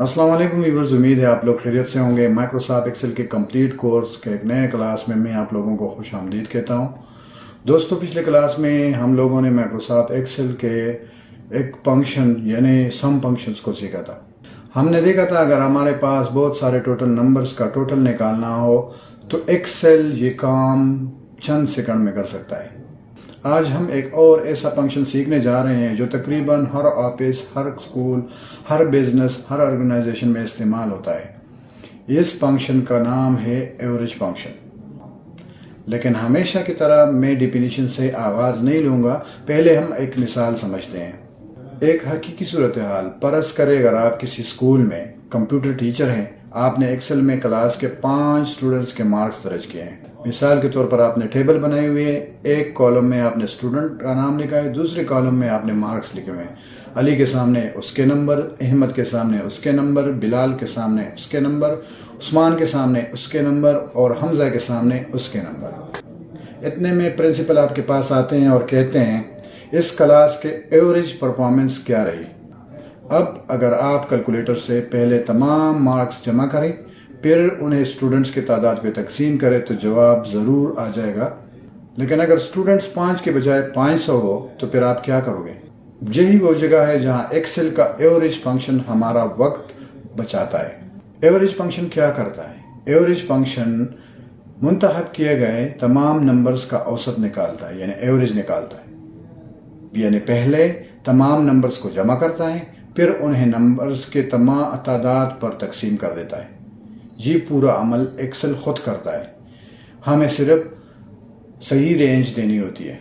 अस्सलाम वालेकुम व्यूअर्स, उम्मीद है आप लोग खैरियत से होंगे। माइक्रोसॉफ्ट एक्सेल के कंप्लीट कोर्स के एक नए क्लास में मैं आप लोगों को खुश आमदीद कहता हूँ। दोस्तों, पिछले क्लास में हम लोगों ने माइक्रोसॉफ्ट एक्सेल के एक फंक्शन यानी सम फंक्शंस को सीखा था। हमने देखा था अगर हमारे पास बहुत सारे टोटल नंबर्स का टोटल निकालना हो तो एक्सेल ये काम चंद सेकंड में कर सकता है। आज हम एक और ऐसा फंक्शन सीखने जा रहे हैं जो तकरीबन हर ऑफिस, हर स्कूल, हर बिजनेस, हर ऑर्गेनाइजेशन में इस्तेमाल होता है। इस फंक्शन का नाम है एवरेज फंक्शन। लेकिन हमेशा की तरह मैं डिफिनीशन से आगाज़ नहीं लूँगा, पहले हम एक मिसाल समझते हैं। एक हकीकी सूरत हाल परस करें, अगर आप किसी स्कूल में कंप्यूटर टीचर हैं, आपने एक्सेल में क्लास के 5 स्टूडेंट्स के मार्क्स दर्ज किए हैं। मिसाल के तौर पर आपने टेबल बनाई हुई है, एक कॉलम में आपने स्टूडेंट का नाम लिखा है, दूसरे कॉलम में आपने मार्क्स लिखे हुए हैं। अली के सामने उसके नंबर, अहमद के सामने उसके नंबर, बिलाल के सामने उसके नंबर, उस्मान के सामने उसके नंबर और हमजा के सामने उसके नंबर। इतने में प्रिंसिपल आपके पास आते हैं और कहते हैं इस क्लास के एवरेज परफॉर्मेंस क्या रही। अब अगर आप कैलकुलेटर से पहले तमाम मार्क्स जमा करें, फिर उन्हें स्टूडेंट्स की तादाद पे तकसीम करें तो जवाब ज़रूर आ जाएगा। लेकिन अगर स्टूडेंट्स 5 के बजाय 500 हो तो फिर आप क्या करोगे? यही वो जगह है जहां एक्सेल का एवरेज फंक्शन हमारा वक्त बचाता है। एवरेज फंक्शन क्या करता है? एवरेज फंक्शन मुंतखब किए गए तमाम नंबर्स का औसत निकालता है, यानी एवरेज निकालता है। यानी पहले तमाम नंबर्स को जमा करता है, फिर उन्हें नंबर्स के तमाम तादाद पर तकसीम कर देता है। ये पूरा अमल एक्सेल खुद करता है, हमें सिर्फ सही रेंज देनी होती है।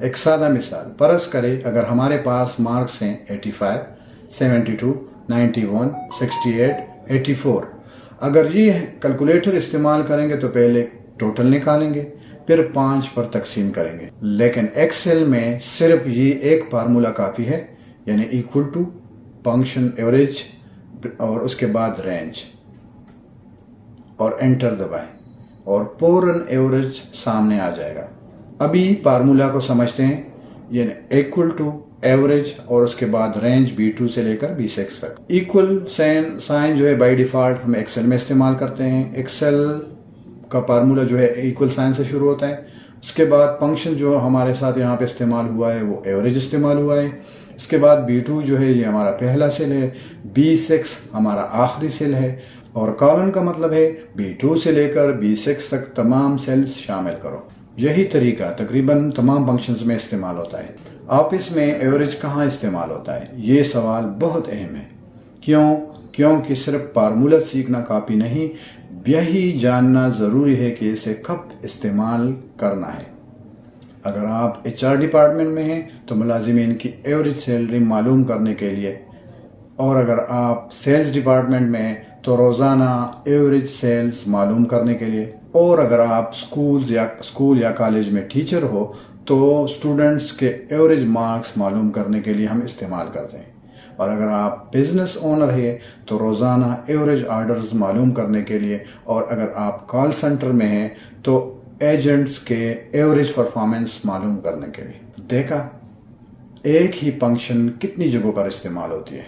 एक सादा मिसाल परस करें, अगर हमारे पास मार्क्स हैं 85, 72, 91, 68, 84। अगर ये कैलकुलेटर इस्तेमाल करेंगे तो पहले टोटल निकालेंगे, फिर 5 पर तकसीम करेंगे। लेकिन एक्सेल में सिर्फ ये एक फार्मूला काफ़ी है, यानी इक्वल टू फंक्शन एवरेज और उसके बाद रेंज और एंटर दबाएं और पूरन एवरेज सामने आ जाएगा। अभी फार्मूला को समझते हैं, यानी इक्वल टू एवरेज और उसके बाद रेंज B2 से लेकर B6 तक। इक्वल साइन जो है बाय डिफ़ॉल्ट हम एक्सेल में इस्तेमाल करते हैं। एक्सेल का फार्मूला जो है इक्वल साइन से शुरू होता है। उसके बाद फंक्शन जो हमारे साथ यहाँ पे इस्तेमाल हुआ है वो एवरेज इस्तेमाल हुआ है। इसके बाद B2 जो है ये हमारा पहला सेल है, B6 हमारा आखिरी सेल है और कॉलम का मतलब है B2 से लेकर B6 तक तमाम सेल्स शामिल करो। यही तरीका तकरीबन तमाम फंक्शंस में इस्तेमाल होता है। ऑफिस में एवरेज कहाँ इस्तेमाल होता है? ये सवाल बहुत अहम है। क्यों? क्योंकि सिर्फ फार्मूला सीखना काफ़ी नहीं, यही जानना ज़रूरी है कि इसे कब इस्तेमाल करना है। अगर आप HR डिपार्टमेंट में हैं तो मुलाजिमीन की एवरेज सैलरी मालूम करने के लिए, और अगर आप सेल्स डिपार्टमेंट में हैं तो रोज़ाना एवरेज सेल्स मालूम करने के लिए, और अगर आप स्कूल या कॉलेज में टीचर हो तो स्टूडेंट्स के एवरेज मार्क्स मालूम करने के लिए हम इस्तेमाल करते हैं। और अगर आप बिजनेस ओनर हैं तो रोज़ाना एवरेज ऑर्डर्स मालूम करने के लिए, और अगर आप कॉल सेंटर में हैं तो एजेंट्स के एवरेज परफॉर्मेंस मालूम करने के लिए। देखा, एक ही फंक्शन कितनी जगहों पर इस्तेमाल होती है।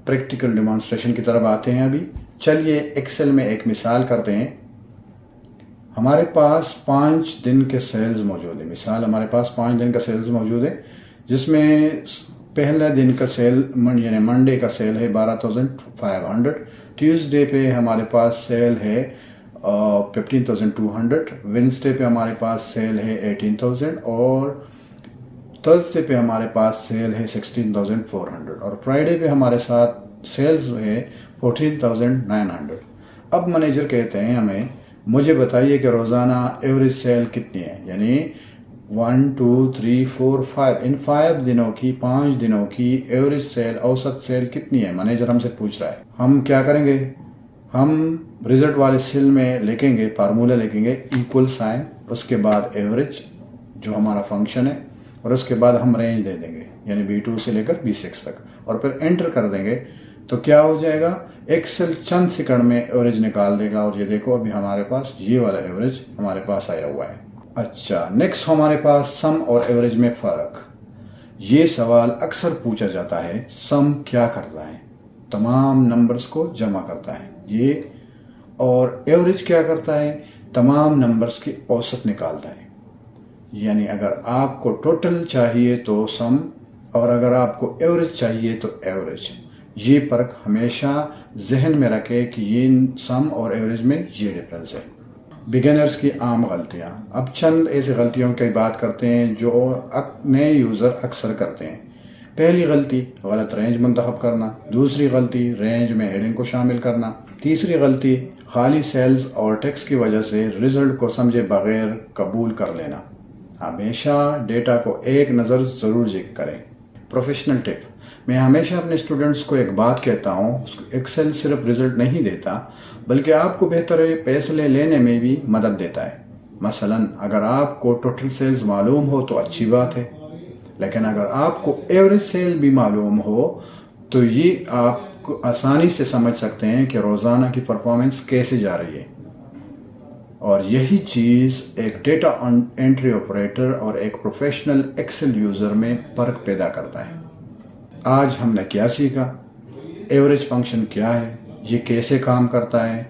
प्रैक्टिकल डेमोन्स्ट्रेशन की तरफ आते हैं। अभी चलिए एक्सेल में एक मिसाल करते हैं। हमारे पास 5 दिन के सेल्स मौजूद है। मिसाल हमारे पास 5 दिन का सेल्स मौजूद है, जिसमें पहला दिन का सेल यानी मंडे का सेल है 12,500। ट्यूसडे पे हमारे पास सेल है 15,200। वेडनेसडे पे हमारे पास सेल है 18,000 और थर्सडे पे हमारे पास सेल है 16,400 और फ्राइडे पे हमारे साथ सेल्स है 14,900। अब मैनेजर कहते हैं हमें, मुझे बताइए कि रोज़ाना एवरेज सेल कितनी है, यानी 1, 2, 3, 4, 5 इन 5 दिनों की एवरेज सेल, औसत सेल कितनी है? मैनेजर हमसे पूछ रहा है। हम क्या करेंगे? हम रिजल्ट वाले सेल में लिखेंगे, फार्मूला लिखेंगे इक्वल साइन, उसके बाद एवरेज जो हमारा फंक्शन है, और उसके बाद हम रेंज दे देंगे यानी B2 से लेकर B6 तक, और फिर एंटर कर देंगे तो क्या हो जाएगा? एक्सेल चंद सेकंड में एवरेज निकाल देगा। और ये देखो अभी हमारे पास ये वाला एवरेज हमारे पास आया हुआ है। अच्छा, नेक्स्ट हमारे पास सम और एवरेज में फ़र्क। ये सवाल अक्सर पूछा जाता है, सम क्या करता है? تمام نمبرز کو جمع کرتا ہے یہ، اور ایوریج کیا کرتا ہے؟ تمام نمبرز کی اوسط نکالتا ہے۔ یعنی اگر آپ کو ٹوٹل چاہیے تو سم، اور اگر آپ کو ایوریج چاہیے تو ایوریج۔ یہ فرق ہمیشہ ذہن میں رکھے کہ یہ سم اور ایوریج میں یہ ڈفرنس ہے۔ بگنرز کی عام غلطیاں، اب چند ایسی غلطیوں کی بات کرتے ہیں جو نئے یوزر اکثر کرتے ہیں۔ پہلی غلطی غلط رینج منتخب کرنا، دوسری غلطی رینج میں ہیڈنگ کو شامل کرنا، تیسری غلطی خالی سیلز اور ٹیکسٹ کی وجہ سے رزلٹ کو سمجھے بغیر قبول کر لینا۔ ہمیشہ ڈیٹا کو ایک نظر ضرور چیک کریں۔ پروفیشنل ٹپ، میں ہمیشہ اپنے اسٹوڈنٹس کو ایک بات کہتا ہوں، ایکسل صرف رزلٹ نہیں دیتا بلکہ آپ کو بہتر فیصلے لینے میں بھی مدد دیتا ہے۔ مثلا اگر آپ کو ٹوٹل سیلز معلوم ہو تو اچھی بات ہے، لیکن اگر آپ کو ایوریج سیل بھی معلوم ہو تو یہ آپ کو آسانی سے سمجھ سکتے ہیں کہ روزانہ کی پرفارمنس کیسے جا رہی ہے۔ اور یہی چیز ایک ڈیٹا انٹری آپریٹر اور ایک پروفیشنل ایکسل یوزر میں فرق پیدا کرتا ہے۔ آج ہم نے کیا سیکھا؟ ایوریج فنکشن کیا ہے، یہ کیسے کام کرتا ہے،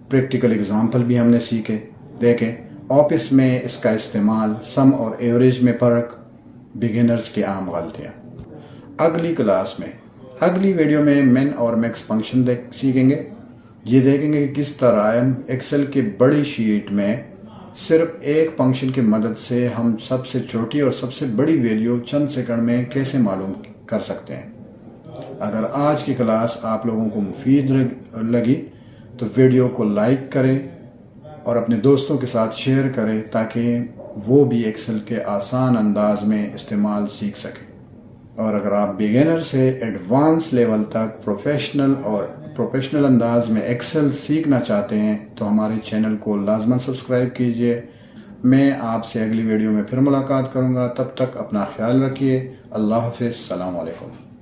پریکٹیکل اگزامپل بھی ہم نے سیکھے۔ دیکھیں آفس میں اس کا استعمال، سم اور ایوریج میں فرق، بگنرز کی عام غلطیاں۔ اگلی کلاس میں، اگلی ویڈیو میں من اور میکس فنکشن سیکھیں گے۔ یہ دیکھیں گے کہ کس طرح ایکسل کی بڑی شیٹ میں صرف ایک فنکشن کی مدد سے ہم سب سے چھوٹی اور سب سے بڑی ویلیو چند سیکنڈ میں کیسے معلوم کر سکتے ہیں۔ اگر آج کی کلاس آپ لوگوں کو مفید لگی تو ویڈیو کو لائک کریں اور اپنے دوستوں کے ساتھ شیئر کریں تاکہ وہ بھی ایکسل کے آسان انداز میں استعمال سیکھ سکیں۔ اور اگر آپ بگنر سے ایڈوانس لیول تک پروفیشنل انداز میں ایکسل سیکھنا چاہتے ہیں تو ہمارے چینل کو لازماً سبسکرائب کیجئے۔ میں آپ سے اگلی ویڈیو میں پھر ملاقات کروں گا، تب تک اپنا خیال رکھیے۔ اللہ حافظ، السلام علیکم۔